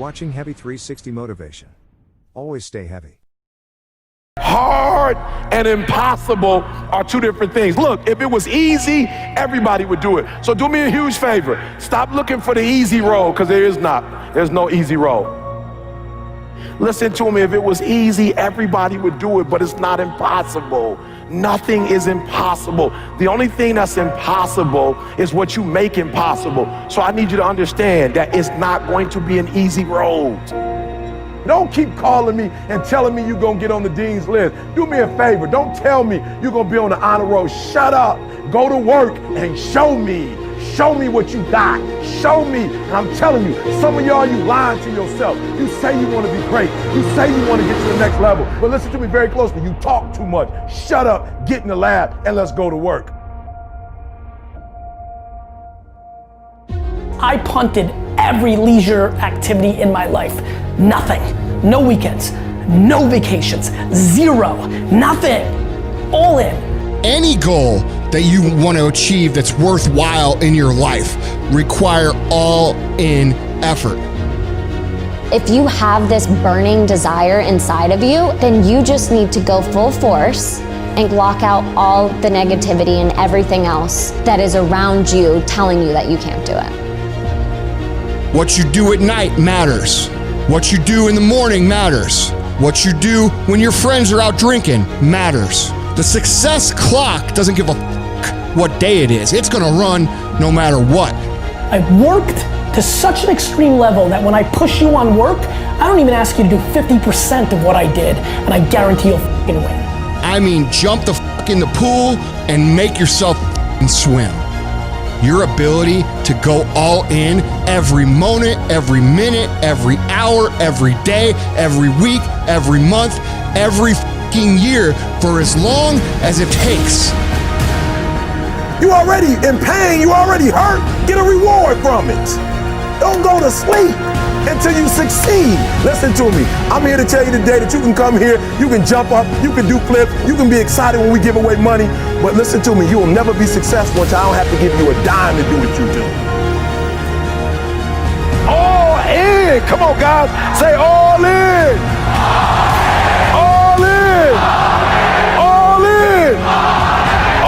watching Heavy 360 Motivation. Always stay heavy. Hard and impossible are two different things. Look, if it was easy, everybody would do it. So do me a huge favor. Stop looking for the easy road, because there is not. There's no easy road. Listen to me. If it was easy, everybody would do it, but it's not impossible. Nothing is impossible. The only thing that's impossible is what you make impossible. So I need you to understand that it's not going to be an easy road. Don't keep calling me and telling me you're going to get on the dean's list. Do me a favor. Don't tell me you're going to be on the honor roll. Shut up. Go to work and show me. Show me what you got. Show me. And I'm telling you, some of y'all, you lying to yourself. You say you want to be great. You say you want to get to the next level. But listen to me very closely. You talk too much. Shut up, get in the lab, and let's go to work. I punted every leisure activity in my life. Nothing. No weekends. No vacations. Zero. Nothing. All in. Any goal that you want to achieve that's worthwhile in your life require all-in effort. If you have this burning desire inside of you, then you just need to go full force and block out all the negativity and everything else that is around you telling you that you can't do it. What you do at night matters. What you do in the morning matters. What you do when your friends are out drinking matters. The success clock doesn't give a f what day it is. It's gonna run no matter what. I've worked to such an extreme level that when I push you on work, I don't even ask you to do 50% of what I did, and I guarantee you'll f***ing win. I mean, jump the f in the pool and make yourself f***ing swim. Your ability to go all in every moment, every minute, every hour, every day, every week, every month, every f***ing year for as long as it takes. You already in pain, you already hurt. Get a reward from it. Don't go to sleep until you succeed. Listen to me. I'm here to tell you today that you can come here, you can jump up, you can do flips, you can be excited when we give away money. But listen to me, you will never be successful until I don't have to give you a dime to do what you do. All in. Come on, guys. Say all in. All in. All in.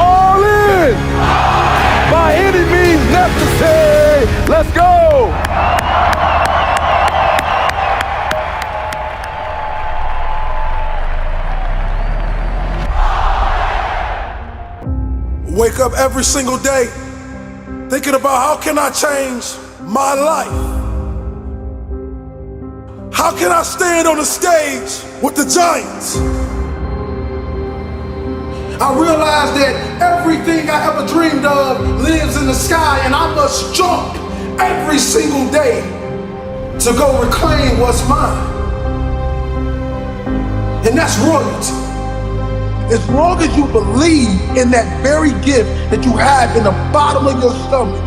All in. By any means necessary. Let's go. Wake up every single day thinking about how can I change my life? How can I stand on the stage with the giants? I realize that everything I ever dreamed of lives in the sky, and I must jump every single day to go reclaim what's mine. And that's royalty. As long as you believe in that very gift that you have in the bottom of your stomach,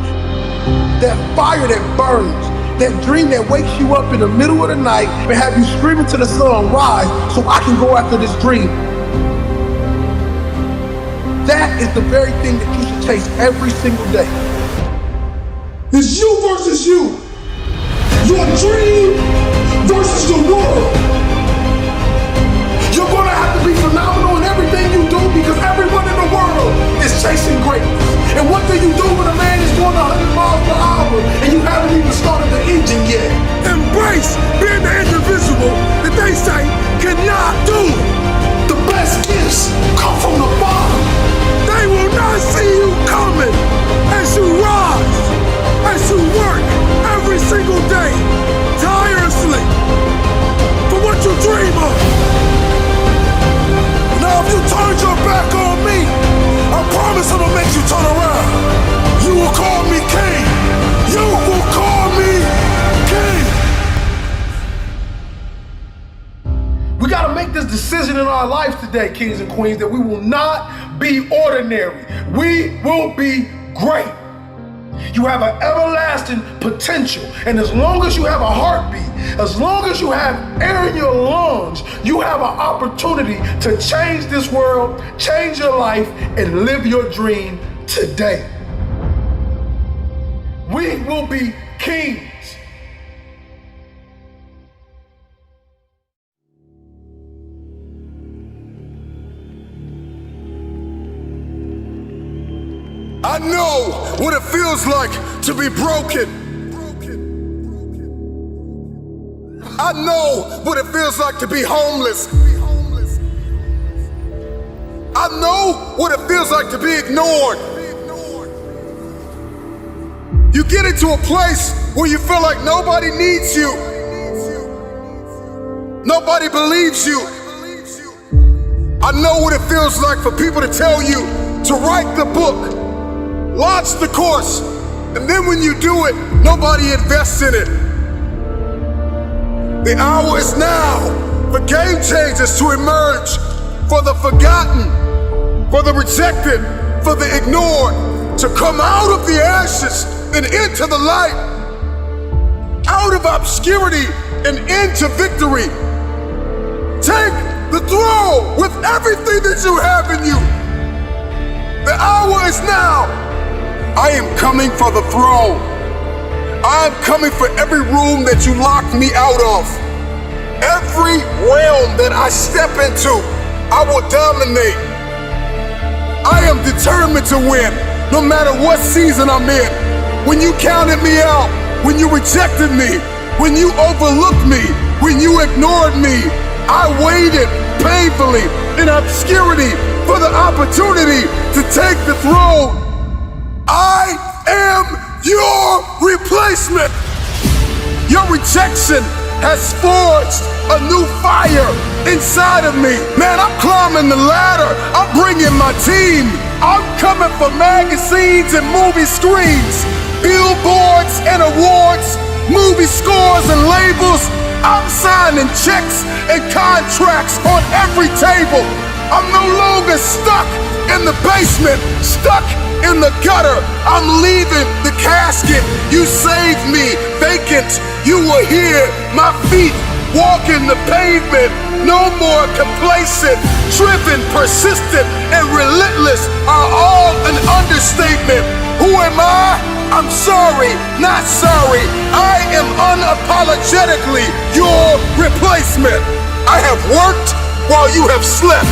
that fire that burns, that dream that wakes you up in the middle of the night and have you screaming to the sun, rise, so I can go after this dream. That is the very thing that you should chase every single day. It's you versus you. Your dream versus the world. You're gonna have to be phenomenal in everything you do because everyone in the world is chasing greatness. And what do you do when a man is going 100 miles per hour and you haven't even started the engine yet? Embrace being the individual that they say cannot do. The best gifts come from the bottom. They will not see you coming as you rise, as you work every single day, tirelessly, for what you dream of. Now if you turned your back on me, I promise I'm gonna make you turn around. You will call me king. You will call me king. We gotta make this decision in our lives today, kings and queens, that we will not be ordinary. We will be great. You have an everlasting potential, and as long as you have a heartbeat, as long as you have air in your lungs, you have an opportunity to change this world, change your life, and live your dream today. We will be kings. I know what it feels like to be broken. I know what it feels like to be homeless. I know what it feels like to be ignored. You get into a place where you feel like nobody needs you. Nobody believes you. I know what it feels like for people to tell you to write the book, launch the course, and then when you do it, nobody invests in it. The hour is now for game changers to emerge, for the forgotten, for the rejected, for the ignored, to come out of the ashes and into the light, out of obscurity and into victory. Take the throne with everything that you have in you. The hour is now. I am coming for the throne. I am coming for every room that you locked me out of. Every realm that I step into, I will dominate. I am determined to win, no matter what season I'm in. When you counted me out, when you rejected me, when you overlooked me, when you ignored me, I waited painfully in obscurity for the opportunity to take the throne. I am your replacement. Your rejection has forged a new fire inside of me. Man, I'm climbing the ladder. I'm bringing my team. I'm coming for magazines and movie screens, billboards and awards, movie scores and labels. I'm signing checks and contracts on every table. I'm no longer stuck in the basement, stuck in the gutter. I'm leaving the casket. You saved me vacant. You were here, my feet walking the pavement. No more complacent, driven, persistent, and relentless are all an understatement. Who am I? I'm sorry, not sorry. I am unapologetically your replacement. I have worked while you have slept.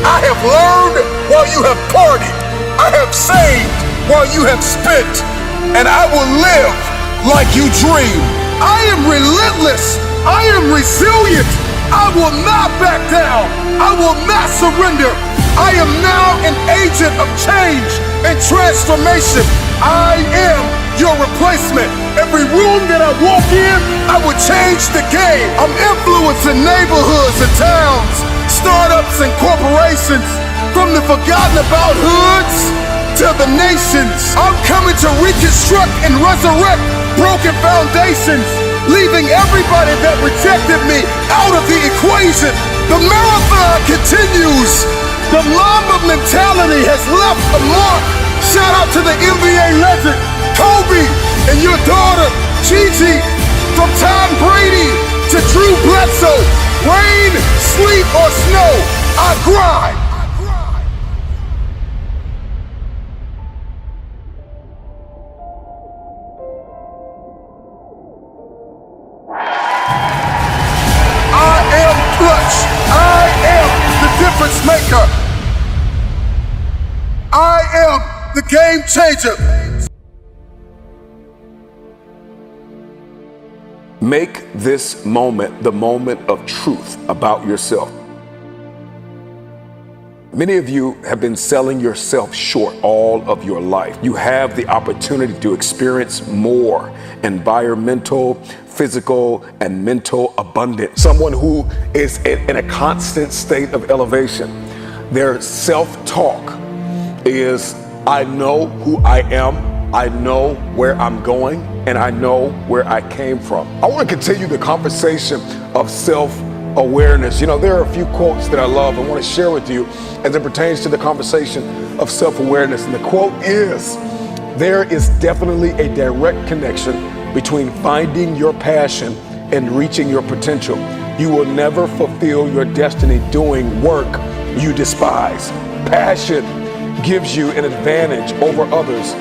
I have learned while you have partied. I have saved while you have spent. And I will live like you dream. I am relentless. I am resilient. I will not back down. I will not surrender. I am now an agent of change and transformation. I am your replacement. Every room that I walk in, I will change the game. I'm influencing neighborhoods and towns, startups and corporations, from the forgotten about hoods to the nations. I'm coming to reconstruct and resurrect broken foundations, leaving everybody that rejected me out of the equation. The marathon continues. The Mamba mentality has left a mark. Shout out to the NBA legend, Kobe, and your daughter, Gigi. From Tom Brady to Drew Bledsoe, rain, sleet, or snow, I grind. I am clutch. I am the difference maker. I am the game changer. Make this moment the moment of truth about yourself. Many of you have been selling yourself short all of your life. You have the opportunity to experience more environmental, physical, and mental abundance. Someone who is in a constant state of elevation. Their self-talk is, I know who I am, I know where I'm going, and I know where I came from. I want to continue the conversation of self-awareness. You know, there are a few quotes that I love and want to share with you as it pertains to the conversation of self-awareness. And the quote is, there is definitely a direct connection between finding your passion and reaching your potential. You will never fulfill your destiny doing work you despise. Passion gives you an advantage over others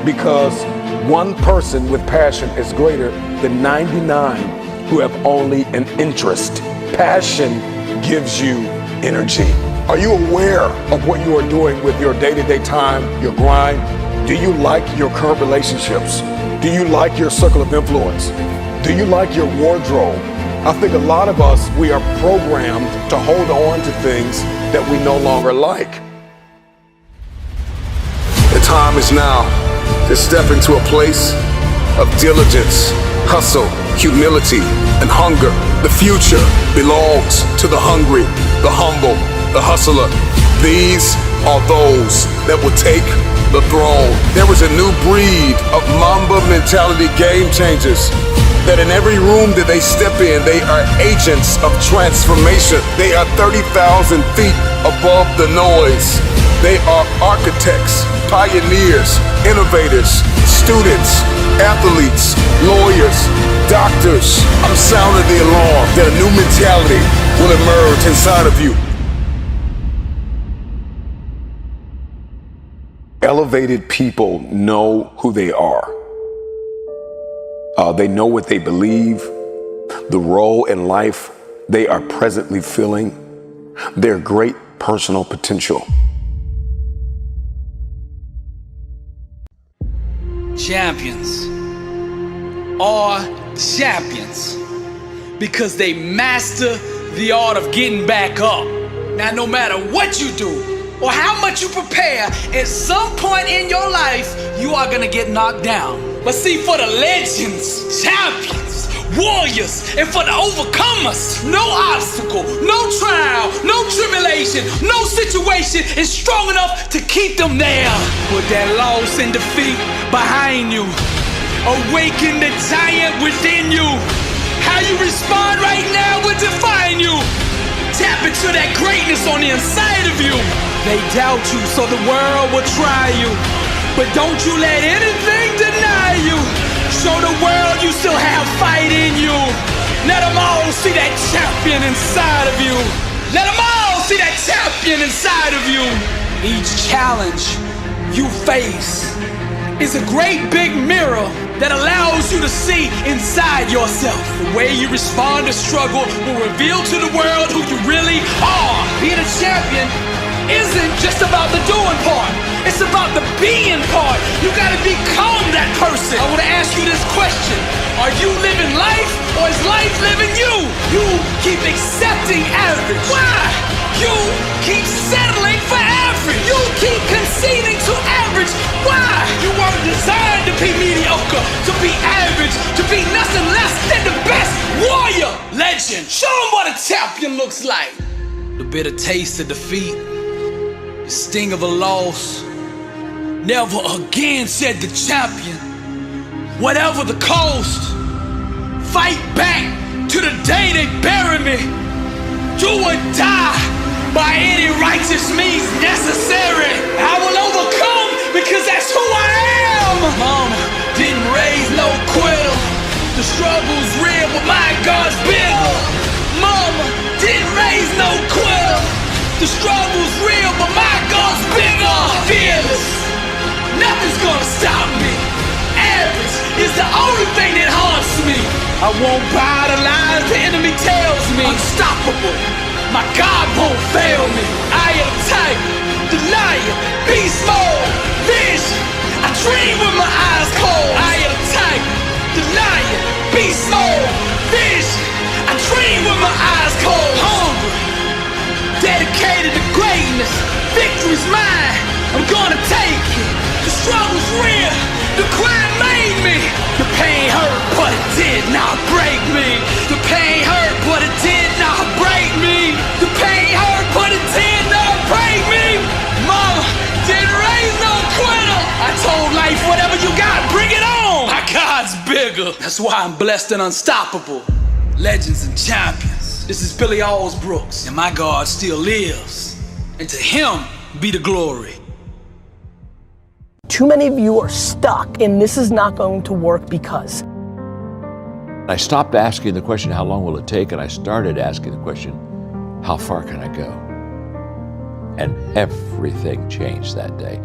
because one person with passion is greater than 99 who have only an interest. Passion gives you energy. Are you aware of what you are doing with your day-to-day time, your grind? Do you like your current relationships? Do you like your circle of influence? Do you like your wardrobe? I think a lot of us, we are programmed to hold on to things that we no longer like. The time is now to step into a place of diligence, hustle, humility, and hunger. The future belongs to the hungry, the humble, the hustler. These are those that will take the throne. There is a new breed of Mamba mentality game changers that in every room that they step in, they are agents of transformation. They are 30,000 feet above the noise. They are architects, pioneers, innovators, students, athletes, lawyers, doctors. I'm sounding the alarm that a new mentality will emerge inside of you. Elevated people know who they are. They know what they believe, the role in life they are presently filling, their great personal potential. Champions are champions because they master the art of getting back up. Now, no matter what you do or how much you prepare, at some point in your life, you are gonna get knocked down. But see, for the legends, champions, warriors, and for the overcomers, no obstacle, no trial, no tribulation, no situation is strong enough to keep them there. Put that loss and defeat behind you. Awaken the giant within you. How you respond right now will define you. Tap into that greatness on the inside of you. They doubt you, so the world will try you. But don't you let anything deny you. Show the world you still have fight in you. Let them all see that champion inside of you. Let them all see that champion inside of you. Each challenge you face is a great big mirror that allows you to see inside yourself. The way you respond to struggle will reveal to the world who you really are. Being a champion isn't just about the doing part. It's about the being part. You gotta become that person. I wanna ask you this question. Are you living life or is life living you? You keep accepting average. Why? You keep settling for average. You keep conceding to average. Why? You weren't designed to be mediocre, to be average, to be nothing less than the best warrior. Legend. Show them what a champion looks like. The bitter taste of defeat, the sting of a loss. Never again, said the champion. Whatever the cost, fight back to the day they bury me. Do or die by any righteous means necessary. I will overcome because that's who I am. Mama didn't raise no quitter. The struggle's real, but my God's bigger. Mama didn't raise no quitter. The struggle's real, but my God's bigger. Fearless. Nothing's gonna stop me. Average is the only thing that haunts me. I won't buy the lies the enemy tells me. Unstoppable. My God won't fail me. I am tight, the lion, beast mode, vision. I dream with my eyes cold. I am tight, the lion, beast mode, vision. I dream with my eyes cold. Hungry, dedicated to greatness. Victory's mine. I'm gonna take it. The struggle's real, the crime made me. The pain hurt, but it did not break me. The pain hurt, but it did not break me. The pain hurt, but it did not break me. Mama didn't raise no quitter. I told life, whatever you got, bring it on. My God's bigger. That's why I'm blessed and unstoppable. Legends and champions. This is Bilyeu Alsbrooks, and my God still lives. And to him be the glory. Too many of you are stuck and this is not going to work because. I stopped asking the question, how long will it take? And I started asking the question, how far can I go? And everything changed that day.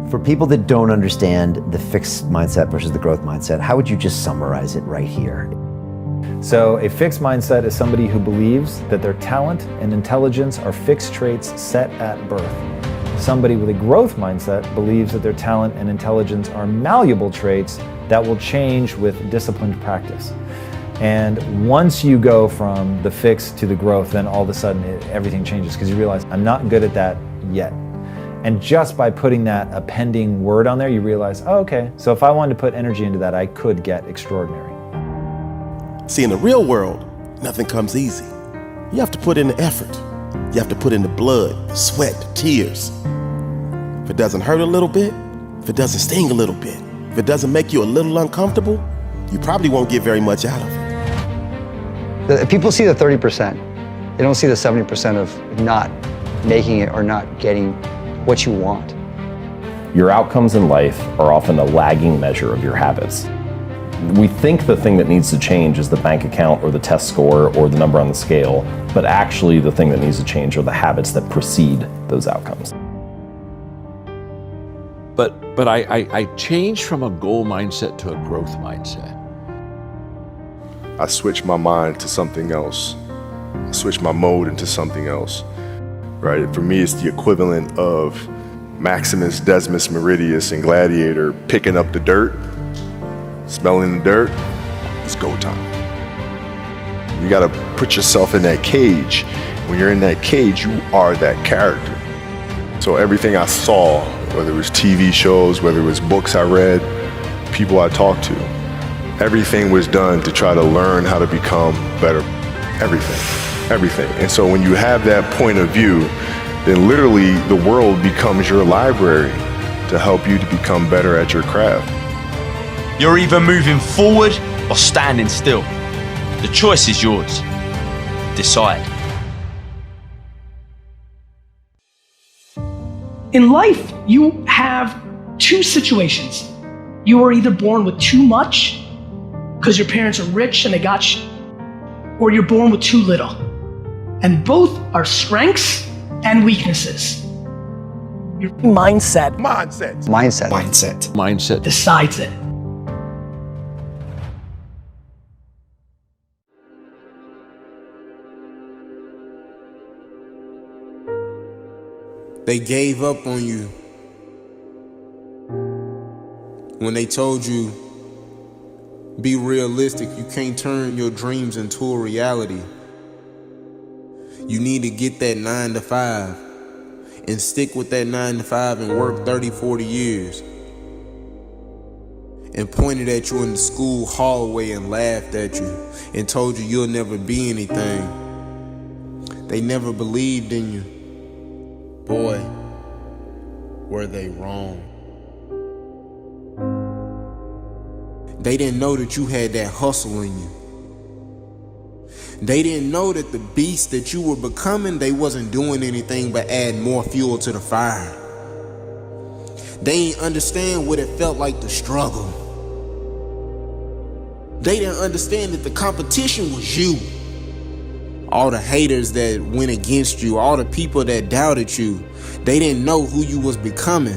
For people that don't understand the fixed mindset versus the growth mindset, how would you just summarize it right here? So a fixed mindset is somebody who believes that their talent and intelligence are fixed traits set at birth. Somebody with a growth mindset believes that their talent and intelligence are malleable traits that will change with disciplined practice. And once you go from the fix to the growth, then all of a sudden everything changes, because you realize, I'm not good at that yet. And just by putting that appending word on there, you realize, oh, okay, so if I wanted to put energy into that, I could get extraordinary. See, in the real world, nothing comes easy. You have to put in the effort. You have to put in the blood, sweat, tears. If it doesn't hurt a little bit, if it doesn't sting a little bit, if it doesn't make you a little uncomfortable, you probably won't get very much out of it. People see the 30%. They don't see the 70% of not making it or not getting what you want. Your outcomes in life are often a lagging measure of your habits. We think the thing that needs to change is the bank account or the test score or the number on the scale, but actually the thing that needs to change are the habits that precede those outcomes. But I changed from a goal mindset to a growth mindset. I switched my mind to something else. I switched my mode into something else, right? For me, it's the equivalent of Maximus Decimus Meridius in Gladiator picking up the dirt, smelling the dirt. It's go time. You gotta put yourself in that cage. When you're in that cage, you are that character. So everything I saw, whether it was TV shows, whether it was books I read, people I talked to, everything was done to try to learn how to become better. Everything. And so when you have that point of view, then literally the world becomes your library to help you to become better at your craft. You're either moving forward or standing still. The choice is yours. Decide. In life, you have two situations. You are either born with too much, because your parents are rich and they got you, or you're born with too little. And both are strengths and weaknesses. Your mindset decides it. They gave up on you when they told you, be realistic, you can't turn your dreams into a reality. You need to get that 9 to 5 and stick with that 9 to 5 and work 30, 40 years. And pointed at you in the school hallway and laughed at you and told you you'll never be anything. They never believed in you. Boy, were they wrong. They didn't know that you had that hustle in you. They didn't know that the beast that you were becoming, they wasn't doing anything but add more fuel to the fire. They didn't understand what it felt like to struggle. They didn't understand that the competition was you. All the haters that went against you, all the people that doubted you, they didn't know who you was becoming.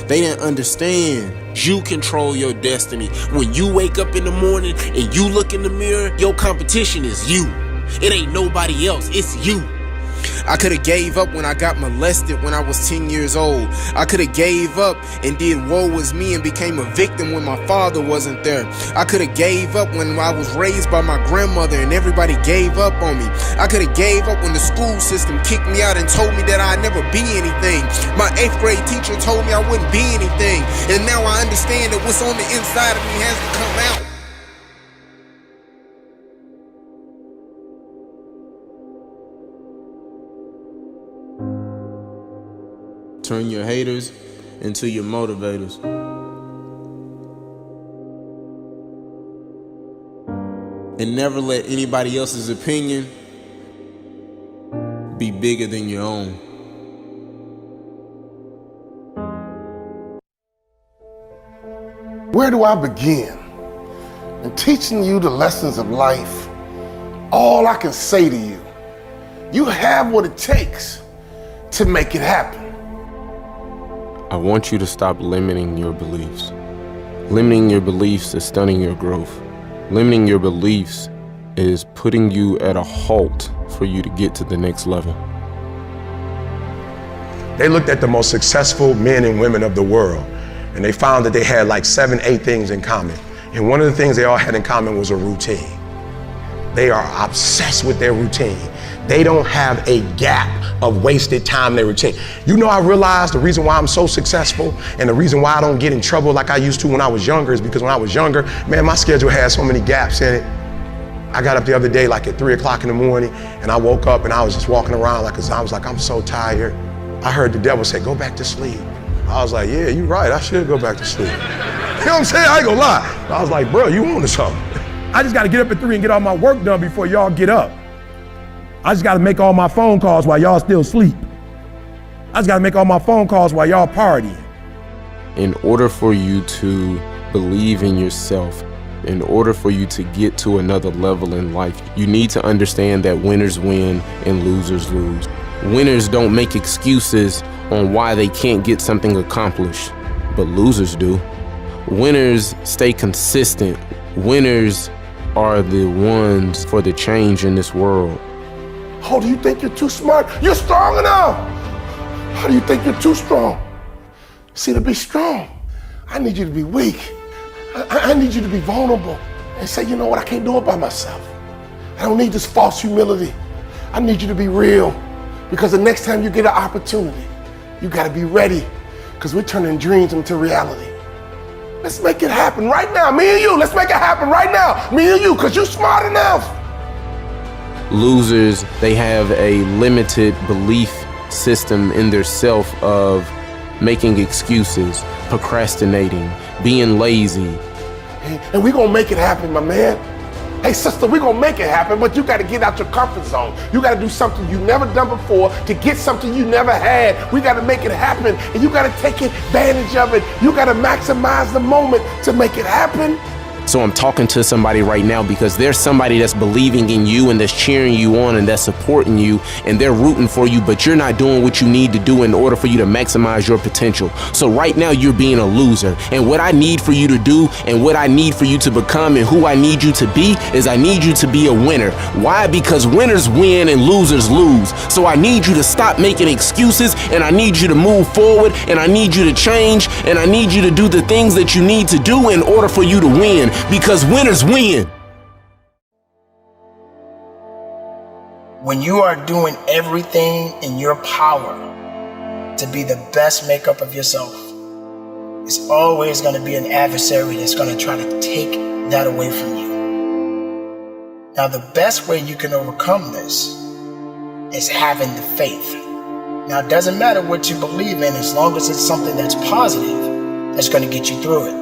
They didn't understand you control your destiny. When you wake up in the morning and you look in the mirror, your competition is you. It ain't nobody else, it's you. I could have gave up when I got molested when I was 10 years old. I could have gave up and did woe was me and became a victim when my father wasn't there. I could have gave up when I was raised by my grandmother and everybody gave up on me. I could have gave up when the school system kicked me out and told me that I'd never be anything. My 8th grade teacher told me I wouldn't be anything. And now I understand that what's on the inside of me has to come out. Turn your haters into your motivators. And never let anybody else's opinion be bigger than your own. Where do I begin? In teaching you the lessons of life, all I can say to you, you have what it takes to make it happen. I want you to stop limiting your beliefs. Limiting your beliefs is stunning your growth. Limiting your beliefs is putting you at a halt for you to get to the next level. They looked at the most successful men and women of the world, and they found that they had like 7, 8 things in common. And one of the things they all had in common was a routine. They are obsessed with their routine. They don't have a gap of wasted time in their routine. You know, I realized the reason why I'm so successful and the reason why I don't get in trouble like I used to when I was younger is because when I was younger, man, my schedule had so many gaps in it. I got up the other day like at 3 o'clock in the morning and I woke up and I was just walking around like, I was like, I'm so tired. I heard the devil say, go back to sleep. I was like, yeah, you're right, I should go back to sleep. You know what I'm saying? I ain't gonna lie. I was like, bro, you on to something. I just gotta get up at 3 and get all my work done before y'all get up. I just gotta make all my phone calls while y'all still sleep. I just gotta make all my phone calls while y'all partying. In order for you to believe in yourself, in order for you to get to another level in life, you need to understand that winners win and losers lose. Winners don't make excuses on why they can't get something accomplished, but losers do. Winners stay consistent. Winners are the ones for the change in this world. Oh, do you think you're too smart? You're strong enough. How do you think you're too strong? See, to be strong, I need you to be weak. I need you to be vulnerable and say, you know what, I can't do it by myself. I don't need this false humility. I need you to be real, because the next time you get an opportunity, you gotta be ready, because we're turning dreams into reality. Let's make it happen right now, me and you. Let's make it happen right now, me and you, because you're smart enough. Losers, they have a limited belief system in their self of making excuses, procrastinating, being lazy. And we're gonna make it happen, my man. Hey sister, we're gonna make it happen, but you gotta get out your comfort zone. You gotta do something you've never done before to get something you never had. We gotta make it happen, and you gotta take advantage of it. You gotta maximize the moment to make it happen. So I'm talking to somebody right now because there's somebody that's believing in you and that's cheering you on and that's supporting you and they're rooting for you, but you're not doing what you need to do in order for you to maximize your potential. So right now you're being a loser. And what I need for you to do and what I need for you to become and who I need you to be is I need you to be a winner. Why? Because winners win and losers lose. So I need you to stop making excuses, and I need you to move forward, and I need you to change, and I need you to do the things that you need to do in order for you to win. Because winners win. When you are doing everything in your power to be the best makeup of yourself, it's always going to be an adversary that's going to try to take that away from you. Now, the best way you can overcome this is having the faith. Now, it doesn't matter what you believe in as long as it's something that's positive that's going to get you through it.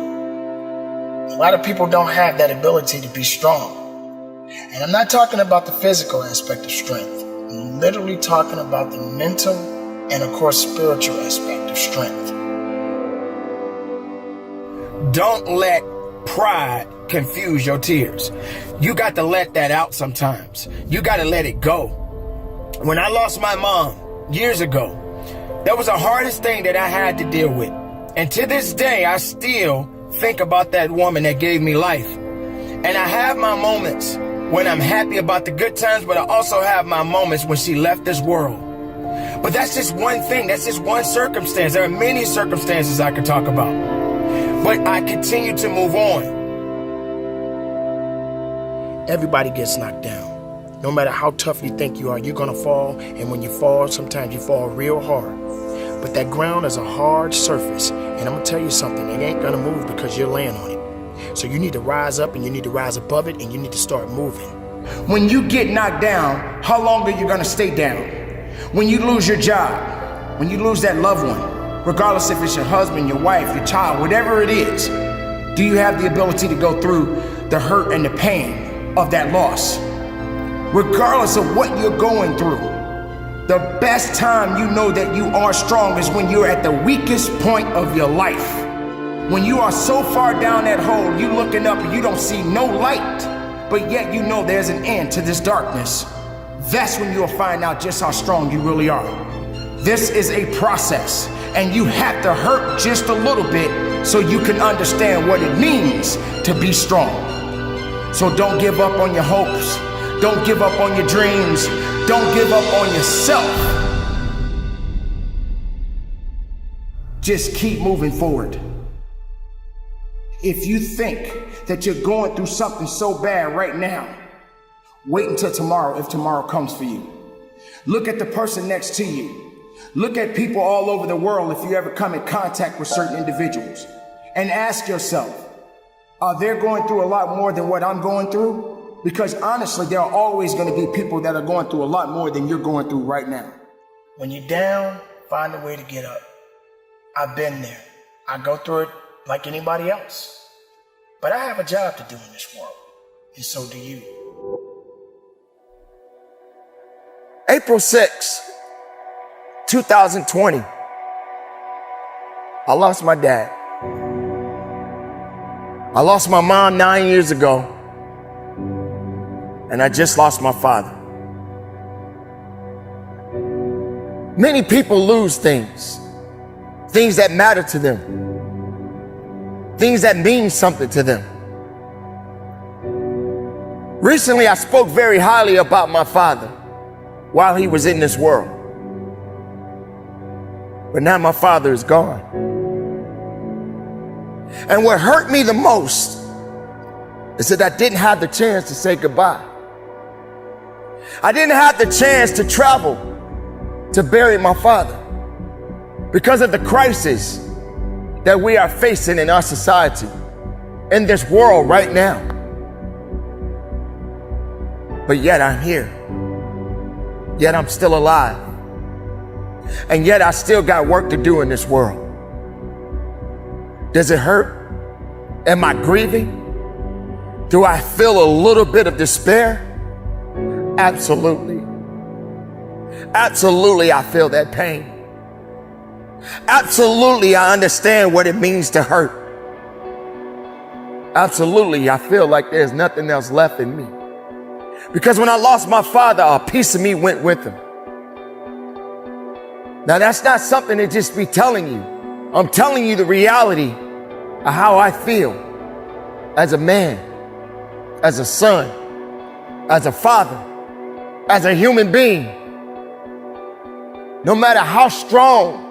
A lot of people don't have that ability to be strong. And I'm not talking about the physical aspect of strength. I'm literally talking about the mental and, of course, spiritual aspect of strength. Don't let pride confuse your tears. You got to let that out sometimes. You got to let it go. When I lost my mom years ago, that was the hardest thing that I had to deal with. And to this day, I still think about that woman that gave me life. And I have my moments when I'm happy about the good times, but I also have my moments when she left this world. But that's just one thing. That's just one circumstance. There are many circumstances I could talk about. But I continue to move on. Everybody gets knocked down. No matter how tough you think you are, you're gonna fall. And when you fall, sometimes you fall real hard. But that ground is a hard surface. And I'm gonna tell you something, it ain't gonna move because you're laying on it. So you need to rise up and you need to rise above it and you need to start moving. When you get knocked down, how long are you gonna stay down? When you lose your job, when you lose that loved one, regardless if it's your husband, your wife, your child, whatever it is, do you have the ability to go through the hurt and the pain of that loss? Regardless of what you're going through, the best time you know that you are strong is when you're at the weakest point of your life. When you are so far down that hole, you looking up and you don't see no light, but yet you know there's an end to this darkness. That's when you'll find out just how strong you really are. This is a process, and you have to hurt just a little bit so you can understand what it means to be strong. So don't give up on your hopes. Don't give up on your dreams. Don't give up on yourself. just keep moving forward. If you think that you're going through something so bad right now, wait until tomorrow if tomorrow comes for you. Look at the person next to you. Look at people all over the world if you ever come in contact with certain individuals. And ask yourself, are they going through a lot more than what I'm going through? Because honestly, there are always going to be people that are going through a lot more than you're going through right now. When you're down, find a way to get up. I've been there. I go through it like anybody else. But I have a job to do in this world, and so do you. April 6, 2020, I lost my dad. I lost my mom 9 years ago, and I just lost my father. Many people lose things that matter to them, things that mean something to them. Recently, I spoke very highly about my father while he was in this world. But now my father is gone. And what hurt me the most is that I didn't have the chance to say goodbye. I didn't have the chance to travel to bury my father because of the crisis that we are facing in our society, in this world right now. But yet I'm here. Yet I'm still alive. And yet I still got work to do in this world. Does it hurt? Am I grieving? Do I feel a little bit of despair? Absolutely. Absolutely, I feel that pain. Absolutely, I understand what it means to hurt. Absolutely, I feel like there's nothing else left in me. Because when I lost my father, a piece of me went with him. Now, that's not something to just be telling you. I'm telling you the reality of how I feel as a man, as a son, as a father, as a human being. No matter how strong,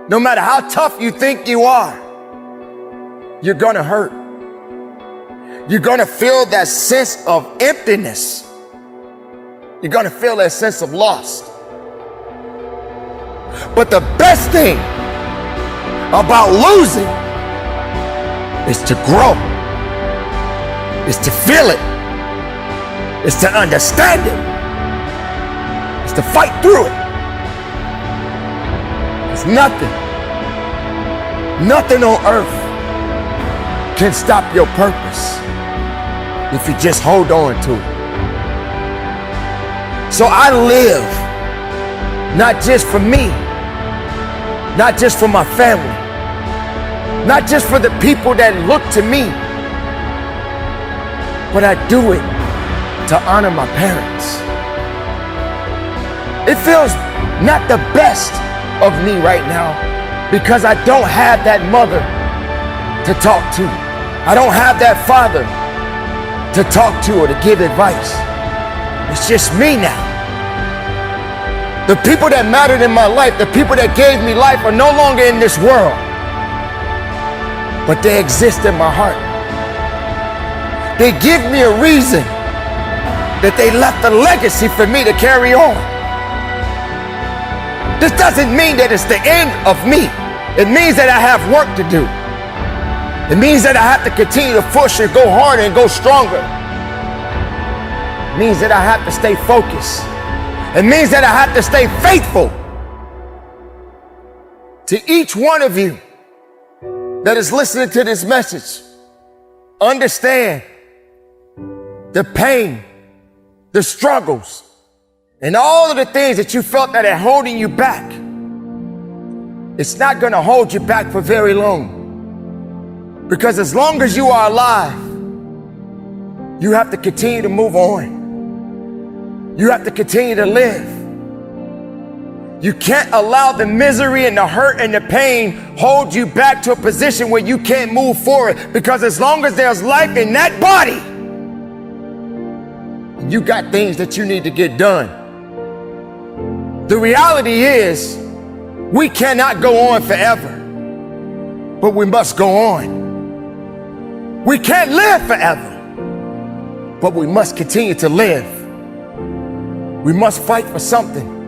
no matter how tough you think you are, you're gonna hurt. You're gonna feel that sense of emptiness. You're gonna feel that sense of loss. But the best thing about losing is to grow, is to feel it, is to understand it, is to fight through it. It's nothing on earth can stop your purpose if you just hold on to it. So I live not just for me, not just for my family, not just for the people that look to me, but I do it to honor my parents. It feels not the best of me right now because I don't have that mother to talk to. I don't have that father to talk to or to give advice. It's just me now. The people that mattered in my life, the people that gave me life are no longer in this world, but they exist in my heart. They give me a reason that they left a legacy for me to carry on. This doesn't mean that it's the end of me. It means that I have work to do. It means that I have to continue to push and go harder and go stronger. It means that I have to stay focused. It means that I have to stay faithful to each one of you that is listening to this message. Understand the pain, the struggles, and all of the things that you felt that are holding you back. It's not going to hold you back for very long. Because as long as you are alive, you have to continue to move on. You have to continue to live. You can't allow the misery and the hurt and the pain hold you back to a position where you can't move forward. Because as long as there's life in that body, you got things that you need to get done. The reality is We cannot go on forever, but we must go on. We can't live forever, but we must continue to live. We must fight for something.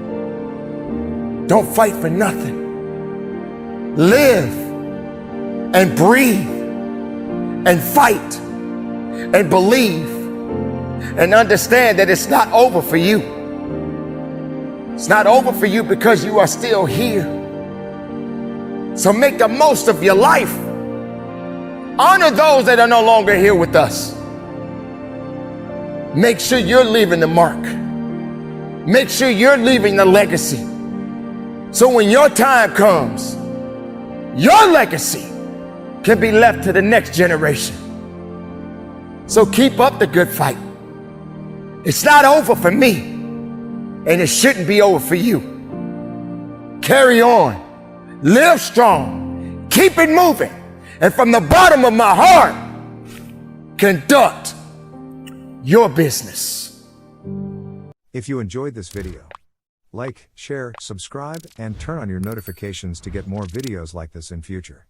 Don't fight for nothing. Live and breathe and fight and believe and understand that it's not over for you. It's not over for you because you are still here. So make the most of your life. Honor those that are no longer here with us. Make sure you're leaving the mark. Make sure you're leaving the legacy. So when your time comes, your legacy can be left to the next generation. So keep up the good fight. It's not over for me, and it shouldn't be over for you. Carry on, live strong, keep it moving, and from the bottom of my heart, conduct your business. If you enjoyed this video, like, share, subscribe, and turn on your notifications to get more videos like this in future.